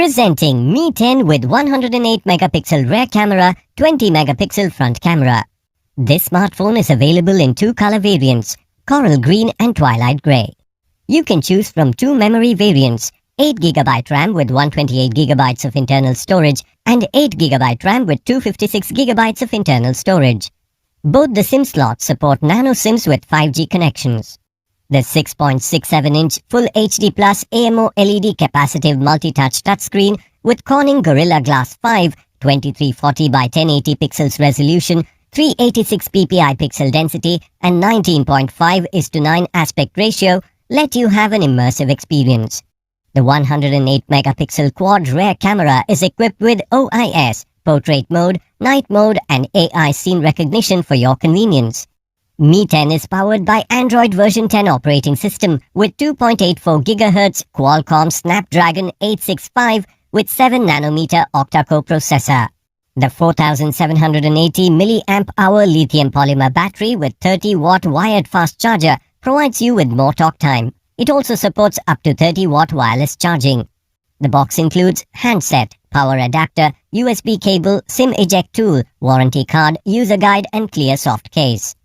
Presenting Mi 10 with 108 megapixel rear camera, 20 megapixel front camera. This smartphone is available in two color variants, coral green and twilight grey. You can choose from two memory variants, 8GB RAM with 128GB of internal storage and 8GB RAM with 256GB of internal storage. Both the SIM slots support nano SIMs with 5G connections. The 6.67-inch Full HD Plus AMO LED capacitive multi-touch touchscreen with Corning Gorilla Glass 5, 2340 by 1080 pixels resolution, 386 ppi pixel density and 19.5:9 aspect ratio let you have an immersive experience. The 108 megapixel quad rear camera is equipped with OIS, portrait mode, night mode and AI scene recognition for your convenience. Mi 10 is powered by Android version 10 operating system with 2.84 GHz Qualcomm Snapdragon 865 with 7nm octa-core processor. The 4780 mAh lithium polymer battery with 30-watt wired fast charger provides you with more talk time. It also supports up to 30-watt wireless charging. The box includes handset, power adapter, USB cable, SIM eject tool, warranty card, user guide and clear soft case.